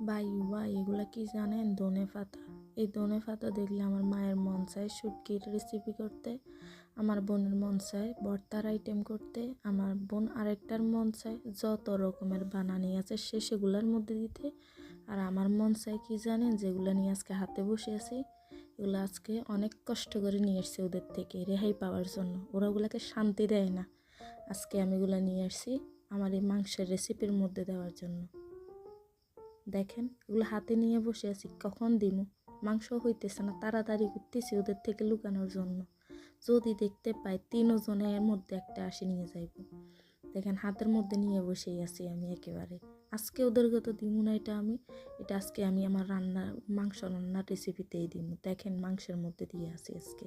ভাই ভাই এগুলা কি জানেন? ধনে পাতা। এই ধনে পাতা দেখলে আমার মায়ের মন চায় শুটকির রেসিপি করতে, আমার বোনের মন চায় ভর্তার আইটেম করতে, আমার বোন আরেকটার মন চায় যত রকমের বানানি আছে সে সেগুলোর মধ্যে দিতে। আর আমার মন চায় কি জানেন? যেগুলো নিয়ে আজকে হাতে বসে আছি, এগুলো আজকে অনেক কষ্ট করে নিয়ে এসছি ওদের থেকে রেহাই পাওয়ার জন্য। ওরা ওগুলোকে শান্তি দেয় না। আজকে আমি এগুলো নিয়ে আসছি আমার এই মাংসের রেসিপির মধ্যে দেওয়ার জন্য। দেখেন এগুলো হাতে নিয়ে বসে আছি, কখন দিমু? মাংস হইতেছে না, তাড়াতাড়ি করতেছি ওদের থেকে লুকানোর জন্য। যদি দেখতে পাই তিনজনের মধ্যে একটা আসি নিয়ে যাইব। দেখেন হাতের মধ্যে নিয়ে বসেই আছি আমি একেবারে। আজকে ওদেরকে তো দিমু না, এটা আজকে আমি আমার মাংস রান্নার রেসিপিতেই দিমু। দেখেন মাংসের মধ্যে দিয়ে আছি আজকে।